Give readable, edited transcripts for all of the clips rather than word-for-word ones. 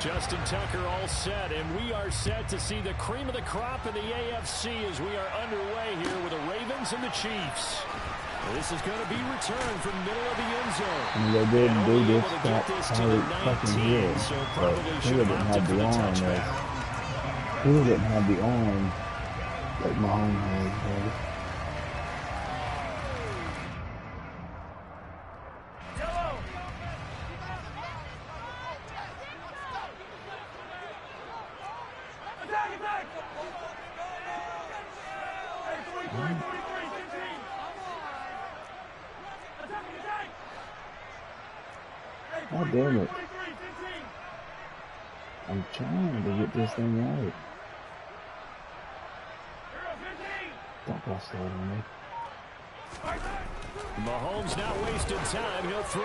Justin Tucker all set, and we are set to see the cream of the crop in the AFC as we are underway here with the Ravens and the Chiefs. This is going to be returned from the middle of the end zone. And they didn't do this that fucking year, but he didn't have the arm. He didn't have the arm like Mahomes has. God damn it. I'm trying to get this thing right. Don't go slow on me. Mahomes not wasting time. He'll throw.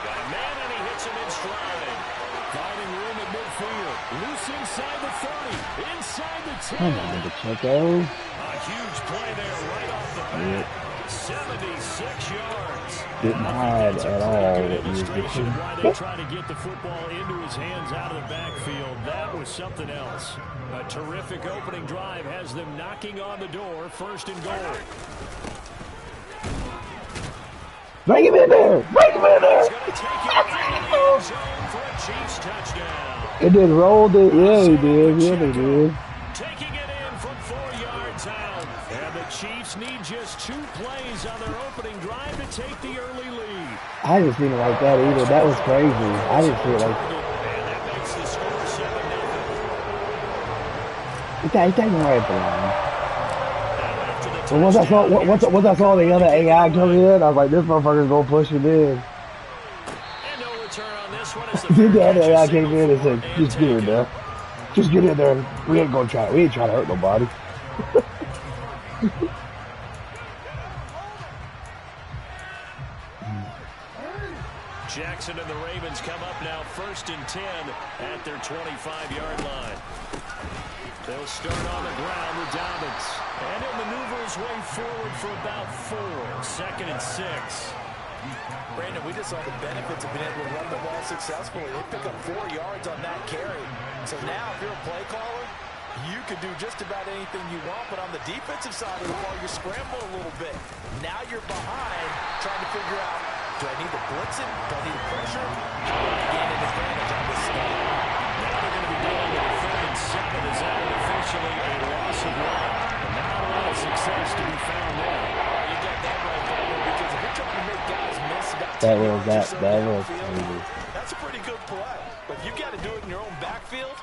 Got a man and he hits him in stride. Finding room at midfield. Loose inside the 30. Inside the 10. Come on, Pacheco. A huge play there right off the bat. 76 yards. Didn't hide at all. Demonstration of why they try to get the football into his hands out of the backfield. That was something else. A terrific opening drive has them knocking on the door. First and goal. Bring him in there! Bring him in there! It did roll it. Yeah, he did. Yeah, they did. Taking it in from 4 yards out. And the Chiefs need just 2 plays on their opening drive to take the early lead. I didn't see it like that either. That was crazy. I didn't see it like that. And that makes the score 7-0. He's taking right at the line. But once I saw the other AI come in, I was like, this motherfucker's gonna push him in. And no return on this one as The other AI came in and said, just get in there. Just get in there. We ain't gonna try. We ain't trying to hurt nobody. Jackson and the Ravens come up now 1st and 10 at their 25-yard line. They'll start on the ground with Dobbins. And he'll maneuver his way forward for about 4. 2nd and 6. Brandon, we just saw the benefits of being able to run the ball successfully. They pick up 4 yards on that carry. So now if you're a play caller, you can do just about anything you want, but on the defensive side of the ball, you're scrambling a little bit. Now you're behind, trying to figure out, do I need to blitz it? Do I need to pressure? How do I gain an advantage on this snap? Now they're going to be dealing with a 3rd and 7. Is that officially a loss of 1? And not a lot of success to be found there. You got that right there, because if you're trying to make guys miss about that was crazy. That's a pretty good play. But if you got to do it in your own backfield,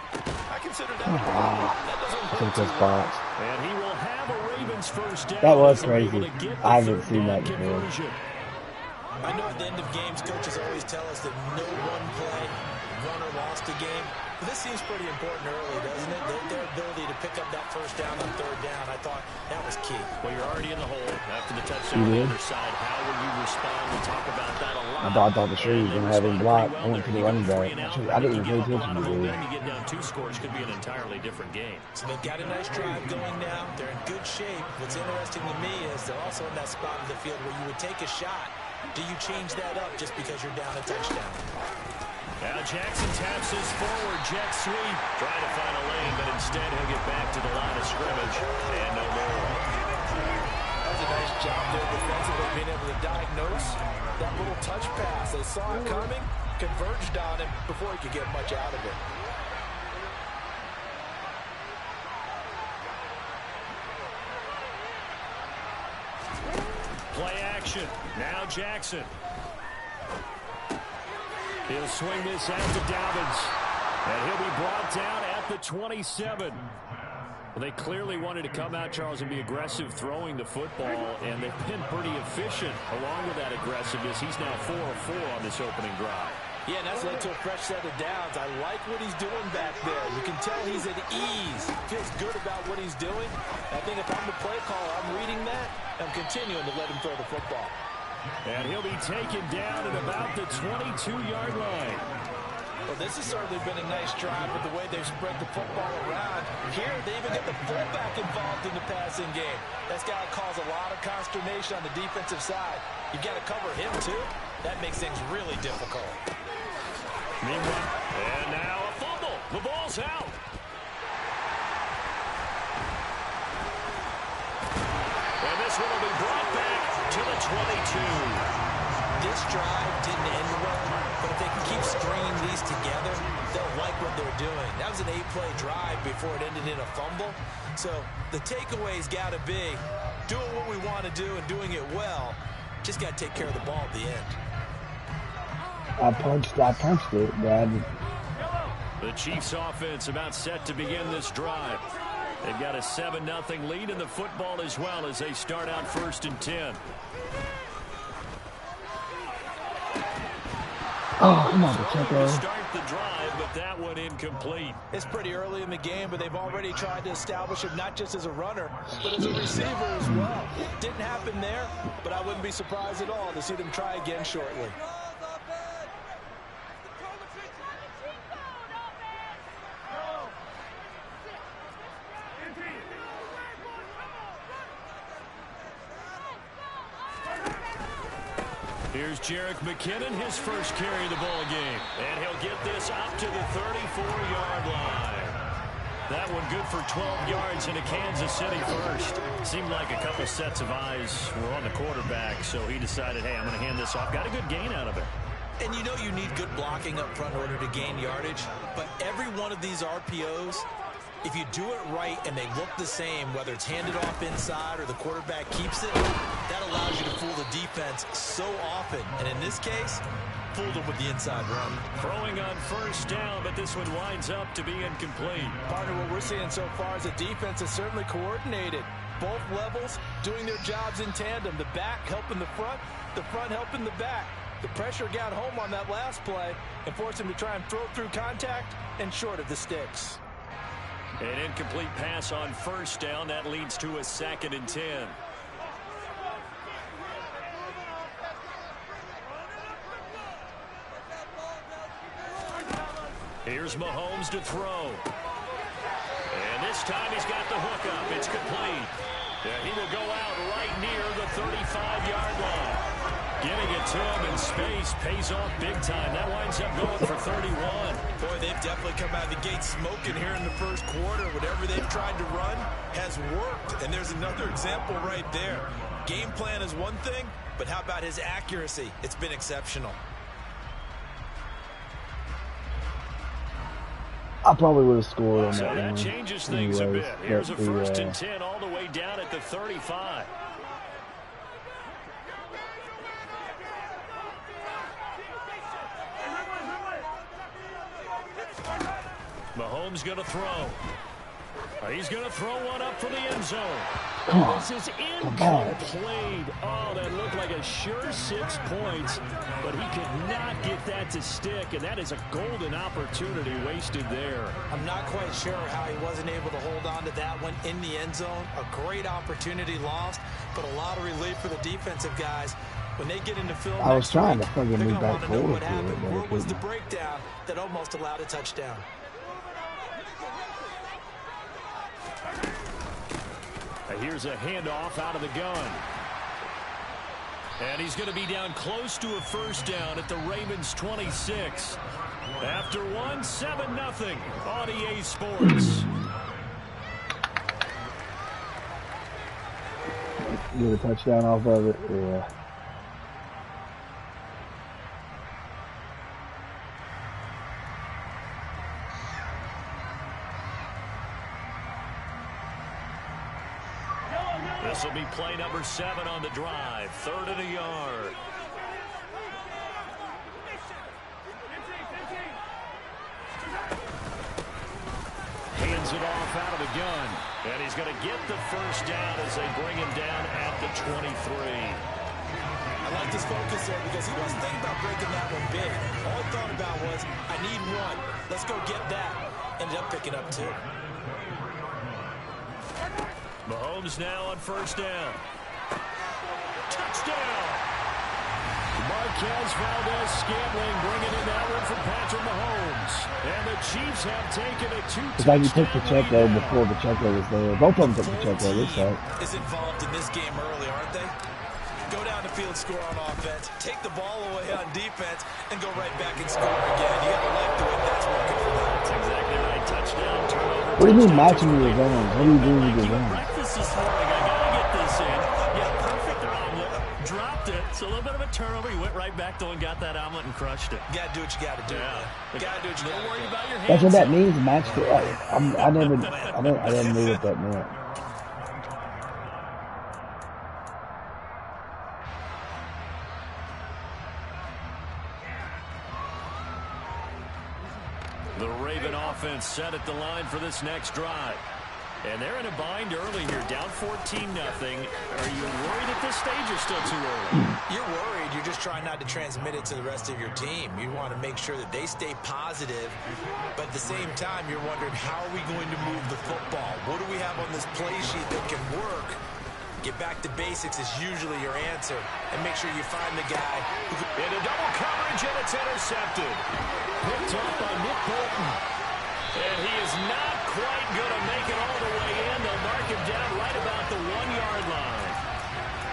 I consider that that doesn't work. And he will have a Ravens first down. That was crazy. I haven't seen that before. I know at the end of games, coaches always tell us that no one play won or lost a game. But this seems pretty important early, doesn't it? Their ability to pick up that first down on 3rd down, I thought that was key. Well, you're already in the hole after the touchdown on the other side. How will you respond? We talk about that a lot. I thought the Shrews was going to have him blocked. I went to the running back. I didn't even pay attention to it. You get down 2 scores, could be an entirely different game. So they've got a nice drive going now. They're in good shape. What's interesting to me is they're also in that spot of the field where you would take a shot. Do you change that up just because you're down a touchdown? Now Jackson taps his forward jet sweep. Trying to find a lane, but instead he'll get back to the line of scrimmage. And no more. That was a nice job there defensively, being able to diagnose that little touch pass. They saw it coming, converged on him before he could get much out of it. Play action. Now Jackson. He'll swing this out to Dobbins. And he'll be brought down at the 27. Well, they clearly wanted to come out, Charles, and be aggressive throwing the football, and they've been pretty efficient along with that aggressiveness. He's now 4 of 4 on this opening drive. Yeah, and that's led to a fresh set of downs. I like what he's doing back there. You can tell he's at ease. Feels good about what he's doing. I think if I'm the play caller, I'm reading that. I'm continuing to let him throw the football. And he'll be taken down at about the 22-yard line. Well, this has certainly been a nice drive with the way they've spread the football around. Here, they even get the fullback involved in the passing game. That's got to cause a lot of consternation on the defensive side. You've got to cover him, too. That makes things really difficult. Meanwhile, and now a fumble. The ball's out. And this one will be brought back to the 22. This drive didn't end well, but if they can keep stringing these together, they'll like what they're doing. That was an 8-play drive before it ended in a fumble. So the takeaway's got to be doing what we want to do and doing it well. Just got to take care of the ball at the end. I punched it, Brad. The Chiefs offense about set to begin this drive. They've got a 7-0 lead in the football as well as they start out 1st and 10. Oh, come on, Pacheco. Start the drive, but that one incomplete. It's pretty early in the game, but they've already tried to establish him not just as a runner, but as a receiver as well. Didn't happen there, but I wouldn't be surprised at all to see them try again shortly. Here's Jerick McKinnon, his first carry of the ball game. And he'll get this up to the 34-yard line. That one good for 12 yards into Kansas City first. Seemed like a couple sets of eyes were on the quarterback, so he decided, hey, I'm going to hand this off. Got a good gain out of it. And you know you need good blocking up front in order to gain yardage, but every one of these RPOs, if you do it right and they look the same, whether it's handed off inside or the quarterback keeps it, that allows you to fool the defense so often. And in this case, fooled them with the inside run. Throwing on 1st down, but this one winds up to be incomplete. Partner, what we're seeing so far is the defense is certainly coordinated. Both levels doing their jobs in tandem. The back helping the front helping the back. The pressure got home on that last play and forced him to try and throw through contact and short of the sticks. An incomplete pass on 1st down. That leads to a 2nd and 10. Here's Mahomes to throw. And this time he's got the hook up. It's complete. Yeah, he will go out right near the 35-yard line. Getting it to him in space pays off big time. That winds up going for 31. Boy, they've definitely come out of the gate smoking here in the first quarter. Whatever they've tried to run has worked. And there's another example right there. Game plan is one thing, but how about his accuracy? It's been exceptional. I probably would have scored on so that that one. Changes things a bit. Here's a 1st and 10 all the way down at the 35. Mahomes going to throw. He's going to throw one up for the end zone. This is incomplete. Oh, that looked like a sure 6 points, but he could not get that to stick, and that is a golden opportunity wasted there. I'm not quite sure how he wasn't able to hold on to that one in the end zone. A great opportunity lost, but a lot of relief for the defensive guys. When they get into film I was trying to week, fucking move back forward. What happened? Where was the breakdown that almost allowed a touchdown? Here's a handoff out of the gun. And he's going to be down close to a 1st down at the Ravens 26. After one, 7-0 on EA Sports. Get a touchdown off of it, yeah. This will be play number 7 on the drive. 3rd and a yard. Hands it off out of the gun. And he's going to get the 1st down as they bring him down at the 23. I like this focus there because he wasn't thinking about breaking that one big. All he thought about was, I need one. Let's go get that. Ended up picking up 2. Mahomes now on 1st down. Touchdown! Marquez Valdez-Scantling bringing in that one from Patrick Mahomes. And the Chiefs have taken a 2-touchdown. It's like you took Pacheco before Pacheco was there. Both of them took Pacheco this time. Is involved in this game early, aren't they? Go down the field, score on offense, take the ball away on defense, and go right back and score again. You got to like the way that's working for them. That's exactly right. Touchdown, turnover. What do you mean matching your zones? What are you doing with your zones? Breakfast this morning. I got to get this in. Yeah, perfect omelet. Dropped it. It's a little bit of a turnover. You went right back though and got that omelet and crushed it. You got to do what you got to do. Yeah. You got to do what you got to do. Worried about your hands. That's what that means, match. I didn't know what that meant. The Raven offense set at the line for this next drive. And they're in a bind early here, down 14-0. Are you worried at this stage or still too early? You're worried. You're just trying not to transmit it to the rest of your team. You want to make sure that they stay positive, but at the same time, you're wondering, how are we going to move the football? What do we have on this play sheet that can work? Get back to basics is usually your answer, and make sure you find the guy who can... In a double coverage, and it's intercepted. Picked off by Nick Bolton. And he is not quite going to make it all the way in. They'll mark him down right about the 1-yard line.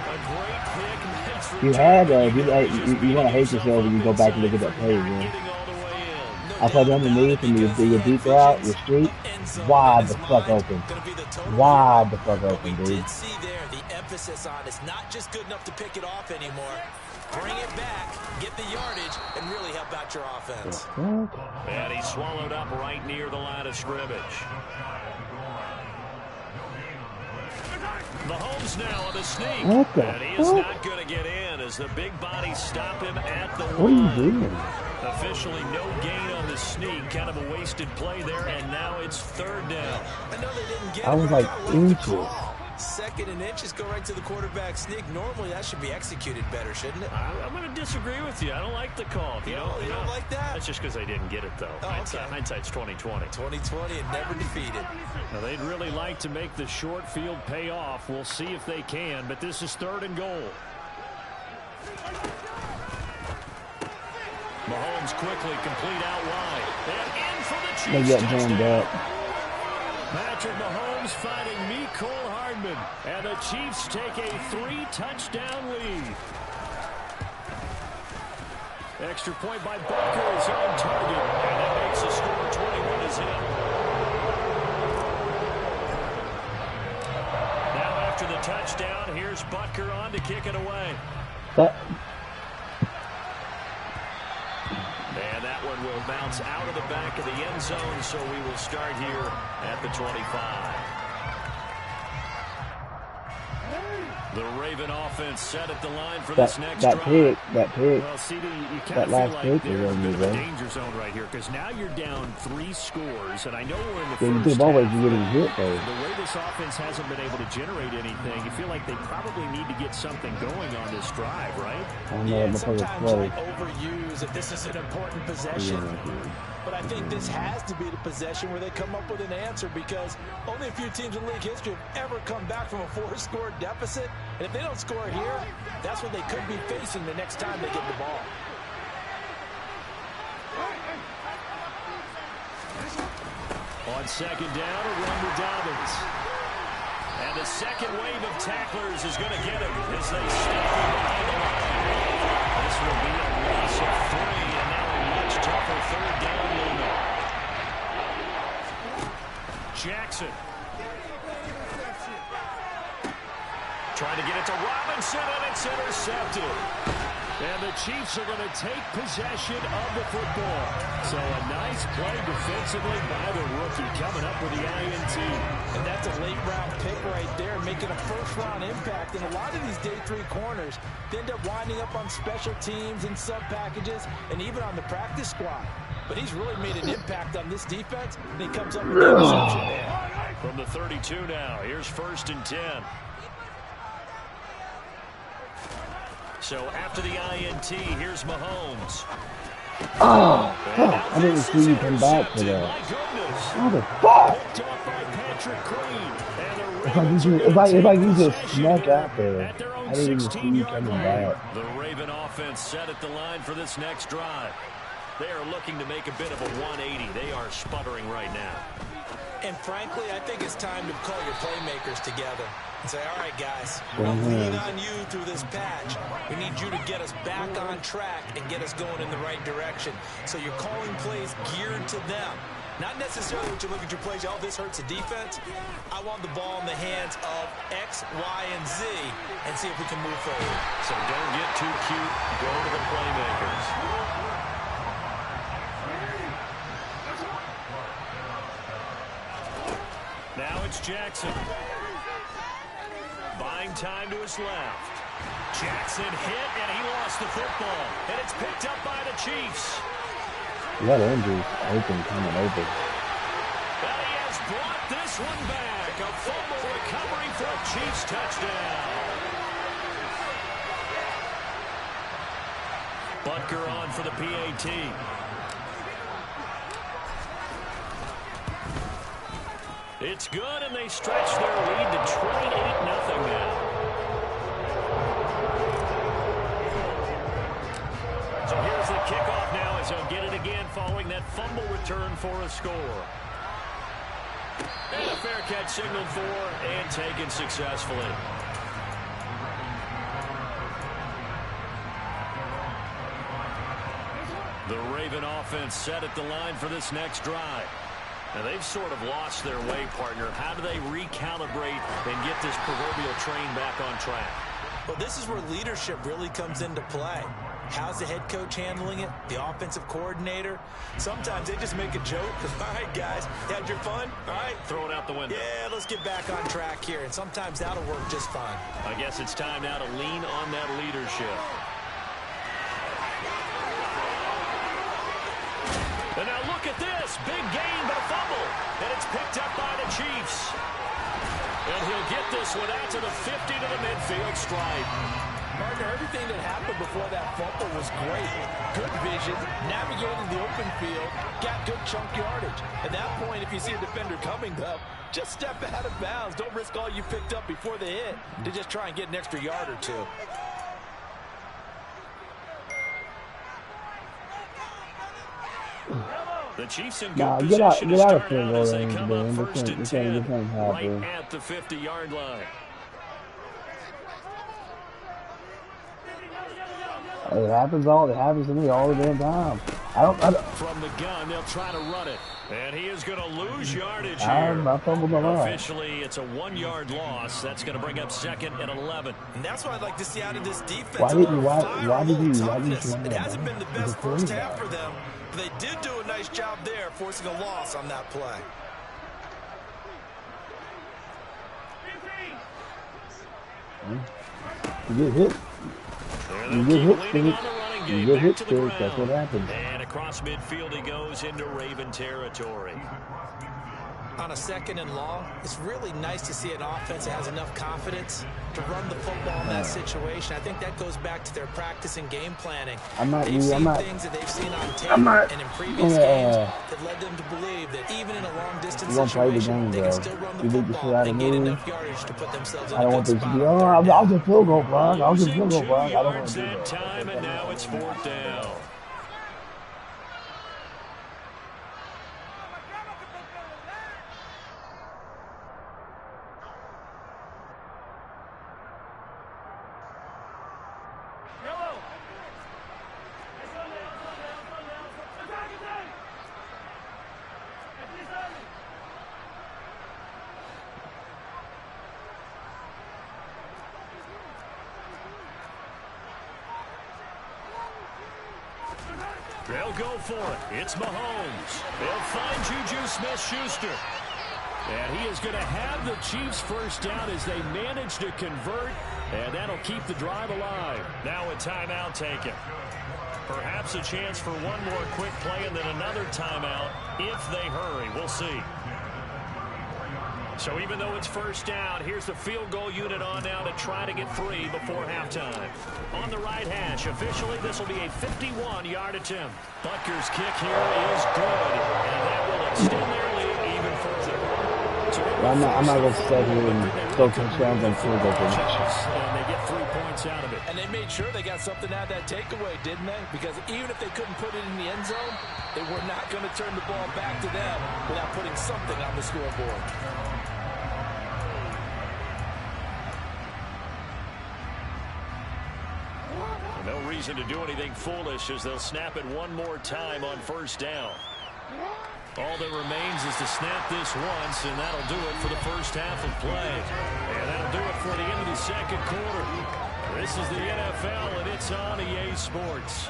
A great pick. Nice You had, you want to hate yourself when you go back and look at that play again. I played underneath and you do your deep route, your street, wide the fuck open. Wide the fuck open, dude. Did see there the emphasis on it's not just good enough to pick it off anymore. Bring it back, get the yardage, and really help out your offense. And he's swallowed up right near the line of scrimmage. Mahomes now on the sneak. And he is not going to get in as the big bodies stop him at the line. What are you doing? Officially no gain on the sneak. Kind of a wasted play there, and now it's third down. I know they didn't get I was like inches. Second and inches, go right to the quarterback sneak. Normally, that should be executed better, shouldn't it? I'm going to disagree with you. I don't like the call. You don't like that? That's just because they didn't get it, though. Oh, Hindsight's 20/20. 20/20 and never defeated. Now, they'd really like to make the short field pay off. We'll see if they can, but this is third and goal. Mahomes quickly complete out wide. And in for the Chiefs. They get jammed up. Patrick Mahomes finding Mecole Hardman. And the Chiefs take a 3-touchdown lead. Extra point by Butker is on target. And that makes the score 21 is in. Now after the touchdown, here's Butker on to kick it away. And that one will bounce out of the back of the end zone, so we will start here at the 25. The Raven offense set at the line for this next drive. That pick. Well, CD, you kind that of last feel like pick they're is in a bit of a right? danger zone right here, because now you're down 3 scores, and I know we're in the Yeah, first you always half. getting hit though. The way this offense hasn't been able to generate anything, you feel like they probably need to get something going on this drive, right? I don't know what my Sometimes play. I overuse if this is an important possession. But I think this has to be the possession where they come up with an answer, because only a few teams in league history have ever come back from a 4-score deficit. And if they don't score here, that's what they could be facing the next time they get the ball. On second down, a run to Dobbins. And the second wave of tacklers is going to get him as they stop him behind the line. This will be a loss of 3, and now a much tougher third down moment. Jackson. Trying to get it to Robinson, and it's intercepted. And the Chiefs are going to take possession of the football. So a nice play defensively by the rookie coming up with the INT. And that's a late-round pick right there, making a first-round impact. And a lot of these day 3 corners, they end up winding up on special teams and sub-packages and even on the practice squad. But he's really made an impact on this defense, and he comes up with the interception there. From the 32 now, here's 1st and 10. So after the INT, here's Mahomes. Oh, fuck. I didn't see you come back for that. How the fuck? If I use a snuck out there, I didn't even see you coming back. The Raven offense set at the line for this next drive. They are looking to make a bit of a 180. They are sputtering right now. And frankly, I think it's time to call your playmakers together. and say, all right, guys, we're going to lean on you through this patch. We need you to get us back on track and get us going in the right direction. So you're calling plays geared to them. Not necessarily what you look at your plays, oh, this hurts the defense. I want the ball in the hands of X, Y, and Z and see if we can move forward. So don't get too cute. Go to the playmakers. Now it's Jackson. Buying time to his left. Jackson hit, and he lost the football. And it's picked up by the Chiefs. You got injuries open, coming open. But he has brought this one back. A fumble recovery for a Chiefs touchdown. Butker on for the PAT. It's good, and they stretch their lead to 28-0 now. So here's the kickoff now as they'll get it again following that fumble return for a score. And a fair catch signaled for and taken successfully. The Raven offense set at the line for this next drive. Now, they've sort of lost their way, partner. How do they recalibrate and get this proverbial train back on track? Well, this is where leadership really comes into play. How's the head coach handling it? The offensive coordinator? Sometimes they just make a joke. All right, guys, had your fun? All right. Throw it out the window. Yeah, let's get back on track here. And sometimes that'll work just fine. I guess it's time now to lean on that leadership. And now look at this. Big gain, but a fumble. And it's picked up by the Chiefs. And he'll get this one out to the 50 to the midfield stripe. Partner, everything that happened before that fumble was great. Good vision, navigating the open field, got good chunk yardage. At that point, if you see a defender coming up, just step out of bounds. Don't risk all you picked up before the hit to just try and get an extra yard or two. The Chiefs in good position to start out as they come up first and 10 right at the 50-yard line. It happens to me all the damn time. I don't. From the gun, they'll try to run it. And he is going to lose yardage here. I fumbled my line. Officially, it's a 1-yard loss. That's going to bring up 2nd and 11. And that's what I'd like to see out of this defense. Why did you? It hasn't been the best first half for them. But they did do a nice job there, forcing a loss on that play. You get hit. You get hit, that's what happens. And across midfield he goes into Raven territory. On a 2nd and long, it's really nice to see an offense that has enough confidence to run the football in that situation. I think that goes back to their practice and game planning. Things that they've seen on tape and in previous games that led them to believe that even in a long-distance situation, they can still run the football and gain enough yardage to put themselves in a good spot. I'll just field goal, Brian. I'll just field goal, Brian. I don't want to do that. Time, and now it's 4th down. They'll go for it. It's Mahomes. They'll find Juju Smith-Schuster. And he is going to have the Chiefs first down as they manage to convert. And that'll keep the drive alive. Now a timeout taken. Perhaps a chance for one more quick play and then another timeout if they hurry. We'll see. So even though it's first down, here's the field goal unit on now to try to get 3 before halftime. On the right hash, officially this will be a 51-yard attempt. Butker's kick here is good, and that will extend their lead even further. So I'm not going to stay here and throw touchdowns on field goal. And they get 3 points out of it. And they made sure they got something out of that takeaway, didn't they? Because even if they couldn't put it in the end zone, they were not going to turn the ball back to them without putting something on the scoreboard. reason to do anything foolish as they'll snap it one more time on first down. All that remains is to snap this once, and that'll do it for the first half of play. And that'll do it for the end of the second quarter. This is the NFL, and it's on EA Sports.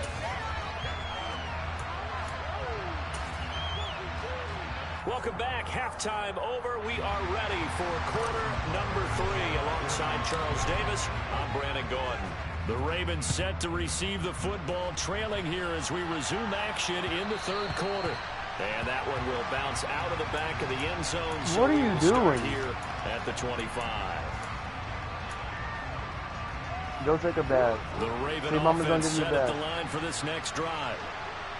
Welcome back. Halftime over. We are ready for quarter number 3. Alongside Charles Davis, I'm Brandon Gordon. The Ravens set to receive the football, trailing here as we resume action in the third quarter. And that one will bounce out of the back of the end zone. So what are you doing here at the 25? Go take a bath. The Raven offense set at the line for this next drive.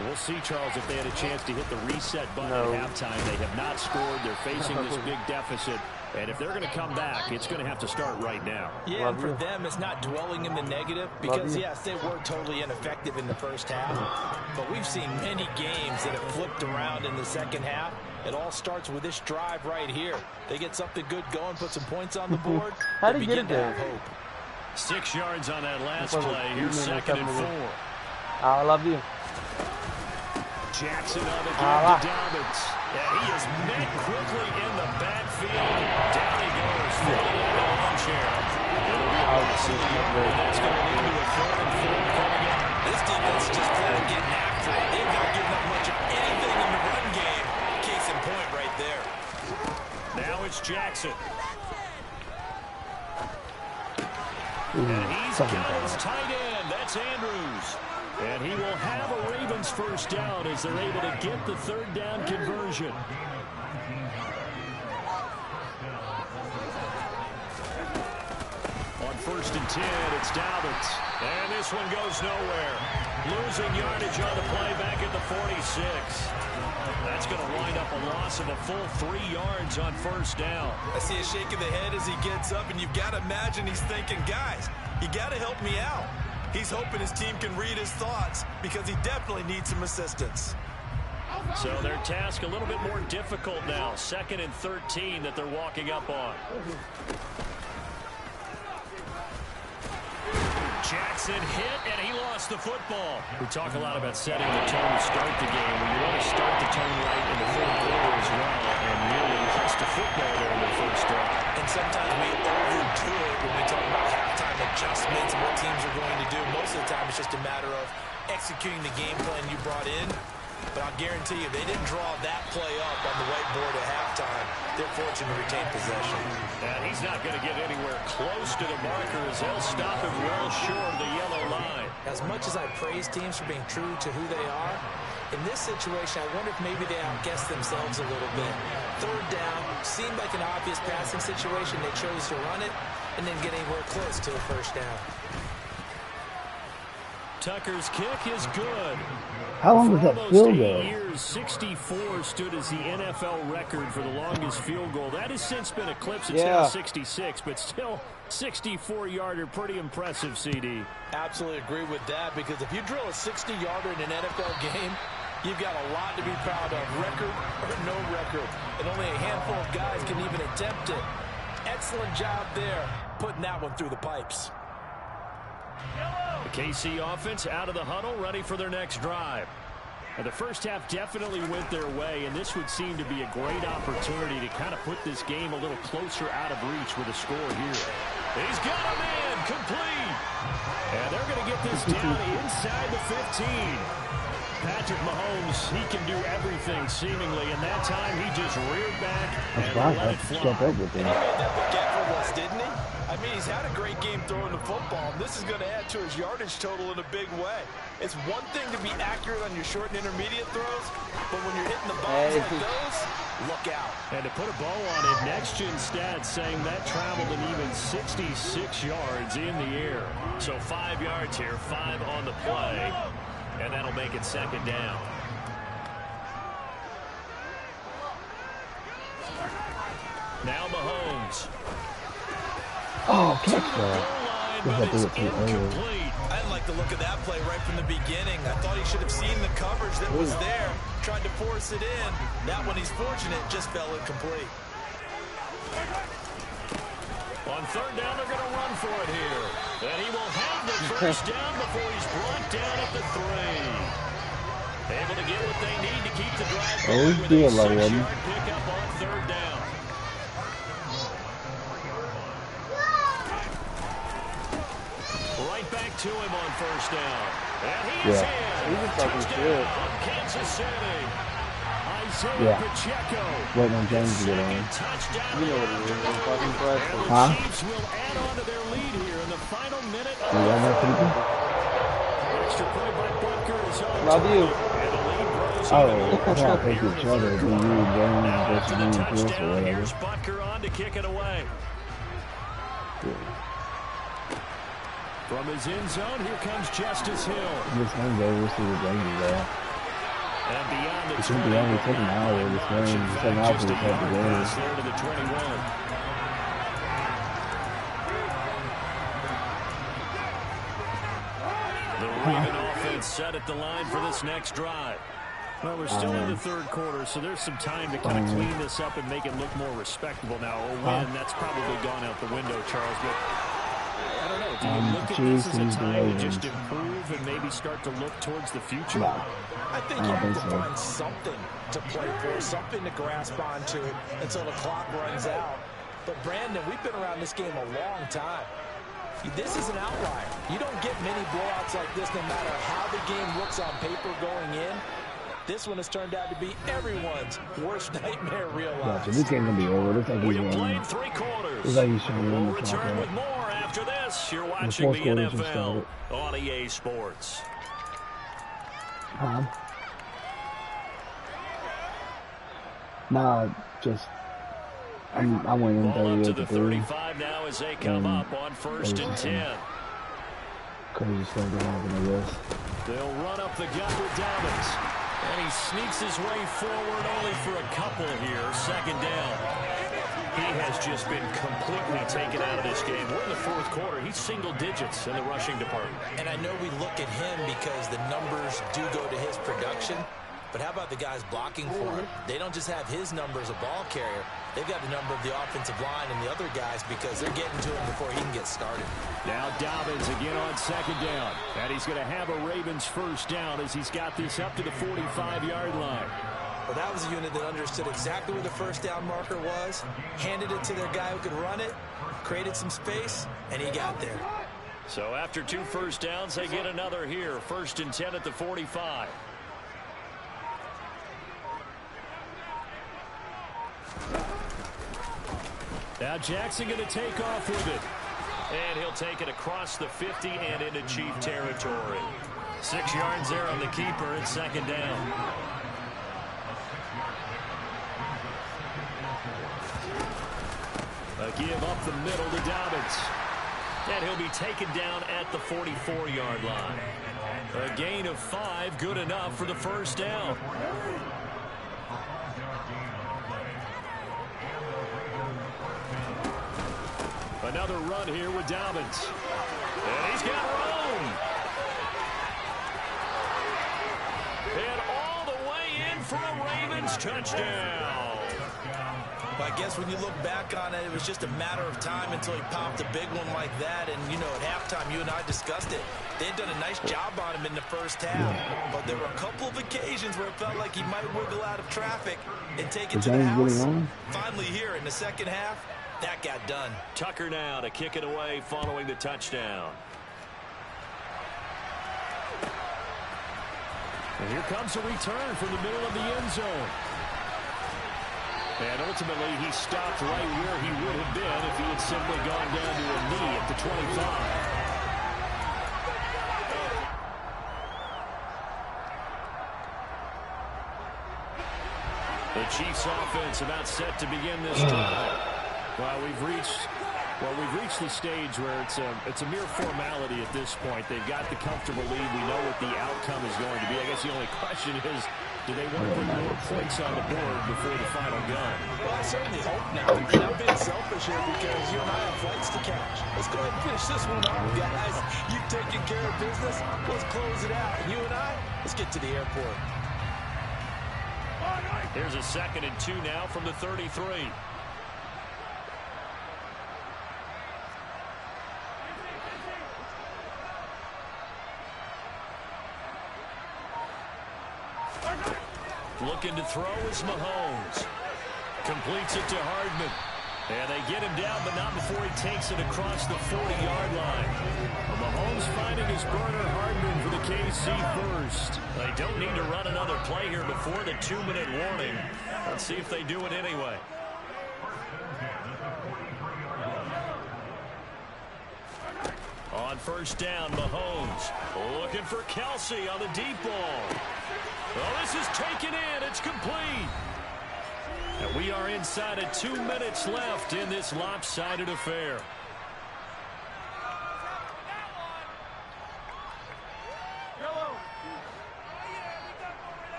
We'll see, Charles, if they had a chance to hit the reset button at halftime. They have not scored. They're facing this big deficit. And if they're going to come back, it's going to have to start right now. Yeah, and for them, it's not dwelling in the negative because, yes, they were totally ineffective in the first half. But we've seen many games that have flipped around in the second half. It all starts with this drive right here. They get something good going, put some points on the board. How did he get it there? 6 yards on that last play. Here's 2nd and 4. I love you. Jackson on the give to Dobbins. And he is met quickly in the backfield. Down he goes. Falling in the armchair. It'll be a loss of yard. That's going to lead to a 3rd and 4 coming up. This defense is just kind of getting after it. They've not given up much of anything in the run game. Case in point right there. Now it's Jackson. And he's got his tight end. That's Andrews. And he will have a Ravens first down as they're able to get the 3rd down conversion. On 1st and 10, it's Dobbins. And this one goes nowhere. Losing yardage on the play back at the 46. That's going to wind up a loss of a full 3 yards on 1st down. I see a shake of the head as he gets up, and you've got to imagine he's thinking, guys, you got to help me out. He's hoping his team can read his thoughts because he definitely needs some assistance. So their task a little bit more difficult now. 2nd and 13 that they're walking up on. Jackson hit, and he lost the football. We talk a lot about setting the tone to start the game. When you want to start the tone right in the 4th quarter as well, and really just the football there in the 1st drive. And sometimes we overdo it when we talk about halftime adjustments and what teams are going to do. Most of the time, it's just a matter of executing the game plan you brought in. But I'll guarantee you, they didn't draw that play up on the whiteboard at halftime. They're fortunate to retain possession. And he's not going to get anywhere close to the marker as they'll stop him well short of the yellow line. As much as I praise teams for being true to who they are, in this situation, I wonder if maybe they outguessed themselves a little bit. 3rd down seemed like an obvious passing situation. They chose to run it and then get anywhere close to a 1st down. Tucker's kick is good. How long was that field goal? 8 years, 64 stood as the NFL record for the longest field goal. That has since been eclipsed. It's now 66, but still 64-yarder. Pretty impressive, CD. Absolutely agree with that, because if you drill a 60-yarder in an NFL game, you've got a lot to be proud of, record or no record. And only a handful of guys can even attempt it. Excellent job there, putting that one through the pipes. The KC offense out of the huddle, ready for their next drive. And the first half definitely went their way, and this would seem to be a great opportunity to kind of put this game a little closer out of reach with a score here. He's got a man complete. And they're going to get this down inside the 15. Patrick Mahomes, he can do everything seemingly, and that time he just reared back and let it fly. He made that look effortless, didn't he? I mean, he's had a great game throwing the football, and this is going to add to his yardage total in a big way. It's one thing to be accurate on your short and intermediate throws, but when you're hitting the balls like those, look out. And to put a bow on it, Next Gen Stats saying that traveled an even 66 yards in the air. So 5 yards here, 5 on the play, and that'll make it 2nd down. Now Mahomes. Oh, catch that. I didn't like the look of that play right from the beginning. I thought he should have seen the coverage that was there, tried to force it in. That one, he's fortunate, just fell incomplete. On third down, they're going to run for it here. And he will have the first down before he's brought down at the 3. Able to get what they need to keep the drive going with a 6-yard pickup on third down. Right back to him on first down. And he is in. He's a fucking shit. From Kansas City. Isaiah Pacheco. Waiting on James to get on. You know what it is. I'm fucking pressure. Huh? Chiefs will add on to their lead here in the final minute. Extra point by Butker is on. Love you. And the lead grows Oh, even more. I thought they could try to do you and James After the versus touchdown, or whatever. here's Butker on to kick it away. From his end zone, here comes Justice Hill. This one go, we'll see what James is at. And beyond the It should be only taking an hour this game. It's an hour for the type of game. there to the 21. The Raven offense set at the line for this next drive. Well, we're still in the third quarter, so there's some time to kind of clean this up and make it look more respectable now. A win, that's probably gone out the window, Charles. But I don't know. Do you look at this as a time to just improve and maybe start to look towards the future? No. I think you have to find something to play for, something to grasp onto until the clock runs out. But, Brandon, we've been around this game a long time. This is an outlier. You don't get many blowouts like this no matter how the game looks on paper going in. This one has turned out to be everyone's worst nightmare realized. Yeah, so this game's going to be over. Looks like he's played 3 quarters. Looks like he's showing We'll the return with clock more after this. You're The watching the fourth quarter's just NFL started. on EA Sports. Nah, just I went in Ball up to 38 the to 3. 35 now as they come up on first and 10. Crazy stuff that happened, I guess. They'll run up the gut with Dobbins. And he sneaks his way forward only for a couple here. Second down. He has just been completely taken out of this game. We're in the fourth quarter. He's single digits in the rushing department. And I know we look at him because the numbers do go to his production. But how about the guys blocking for him? They don't just have his number as a ball carrier. They've got the number of the offensive line and the other guys because they're getting to him before he can get started. Now Dobbins again on second down. And he's going to have a Ravens first down as he's got this up to the 45-yard line. Well, that was a unit that understood exactly where the first down marker was, handed it to their guy who could run it, created some space, and he got there. So after 2 first downs, they get another here. First and 10 at the 45. Now Jackson going to take off with it. And he'll take it across the 50 and into Chief territory. 6 yards there on the keeper at second down. A give up the middle to Dobbins. And he'll be taken down at the 44-yard line. A gain of 5, good enough for the first down. Another run here with Dobbins. And he's got room. And all the way in for a Ravens touchdown. But I guess when you look back on it, it was just a matter of time until he popped a big one like that. And, you know, at halftime, you and I discussed it. They had done a nice job on him in the first half. But there were a couple of occasions where it felt like he might wiggle out of traffic and take it to the house. Finally here in the second half, that got done. Tucker now to kick it away following the touchdown. And here comes a return from the middle of the end zone. And ultimately, he stopped right where he would have been if he had simply gone down to a knee at the 25. The Chiefs offense about set to begin this drive. Well, we've reached the stage where it's a mere formality at this point. They've got the comfortable lead. We know what the outcome is going to be. I guess the only question is, do they want to put more points on the board before the final gun? Well, I certainly hope not. I'm being selfish here because you and I have flights to catch. Let's go ahead and finish this one off, guys. You've taken care of business. Let's close it out. And you and I, let's get to the airport. Here's a 2nd and 2 now from the 33. Looking to throw is Mahomes. Completes it to Hardman. And they get him down, but not before he takes it across the 40-yard line. Well, Mahomes finding his burner, Hardman for the KC first. They don't need to run another play here before the 2-minute warning. Let's see if they do it anyway. On first down, Mahomes looking for Kelsey on the deep ball. Well, this is taken in. It's complete. And we are inside of 2 minutes left in this lopsided affair.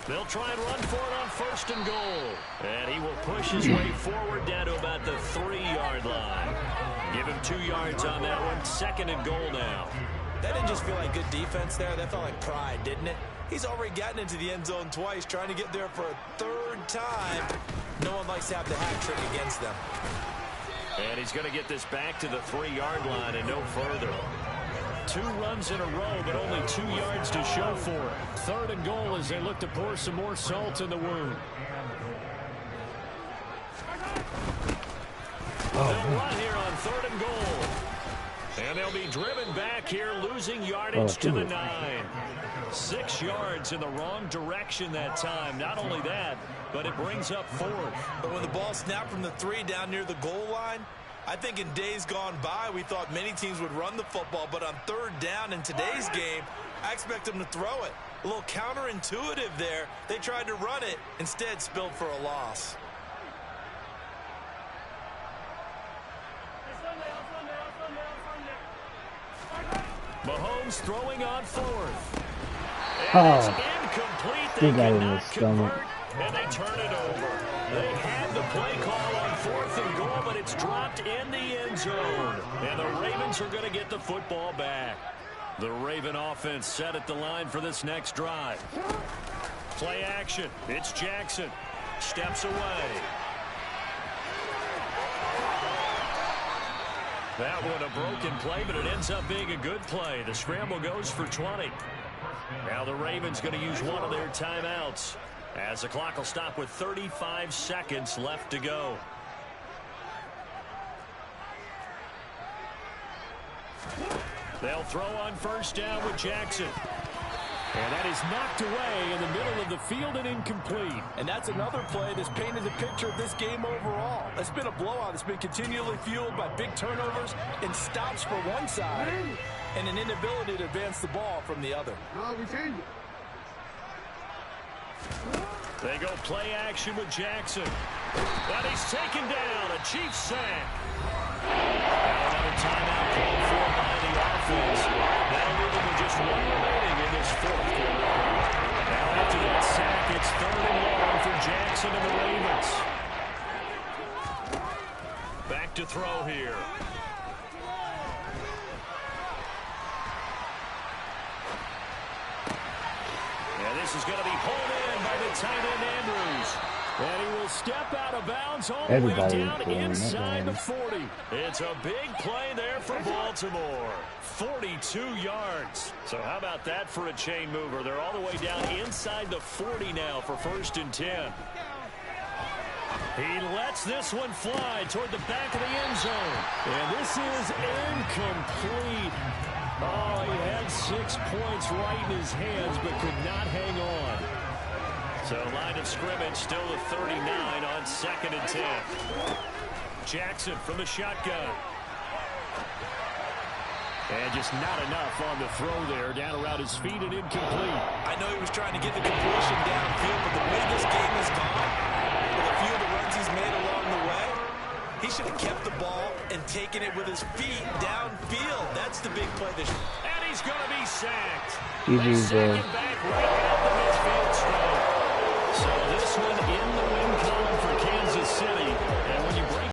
They'll try and run for it on first and goal. And he will push his way forward down to about the 3-yard line. Give him 2 yards on that one. Second and goal now. That didn't just feel like good defense there. That felt like pride, didn't it? He's already gotten into the end zone twice, trying to get there for a 3rd time. No one likes to have the hat trick against them. And he's going to get this back to the 3-yard line and no further. 2 runs in a row, but only 2 yards to show for it. 3rd and goal as they look to pour some more salt in the wound. They'll run here on 3rd and goal. And they'll be driven back here, losing yardage to the 9. 6 yards in the wrong direction that time. Not only that, but it brings up 4th. But when the ball snapped from the 3 down near the goal line, I think in days gone by, we thought many teams would run the football, but on 3rd down in today's game, I expect them to throw it. A little counterintuitive there. They tried to run it, instead spilled for a loss. Mahomes throwing on 4th. And it's incomplete. They cannot convert, and they turn it over. They had the play call on 4th and goal, but it's dropped in the end zone. And the Ravens are going to get the football back. The Raven offense set at the line for this next drive. Play action. It's Jackson. Steps away. That one a broken play, but it ends up being a good play. The scramble goes for 20. Now the Ravens going to use one of their timeouts as the clock will stop with 35 seconds left to go. They'll throw on first down with Jackson. And that is knocked away in the middle of the field and incomplete. And that's another play that's painted the picture of this game overall. It's been a blowout. It's been continually fueled by big turnovers and stops for one side and an inability to advance the ball from the other. They go play action with Jackson. But he's taken down. A Chiefs sack. Now another timeout called for by the offense. That'll leave them with just 1 remaining in this 4th quarter. Now after that sack, it's 3rd and long for Jackson and the Ravens. Back to throw here. And this is going to be pulled in by the tight end Andrews. And he will step out of bounds all the way down inside the 40. It's a big play there for Baltimore. 42 yards. So how about that for a chain mover? They're all the way down inside the 40 now for 1st and 10. He lets this one fly toward the back of the end zone. And this is incomplete. Oh, he had 6 points right in his hands but could not hang on. So line of scrimmage still a 39 on 2nd and 10. Jackson from the shotgun. And just not enough on the throw there. Down around his feet and incomplete. I know he was trying to get the completion downfield, but the way this game has gone, with a few of the runs he's made along the way, he should have kept the ball and taken it with his feet downfield. That's the big play this year. And he's going to be sacked. They sack him back right at the midfield stripe. So this one in the win column for Kansas City. And when you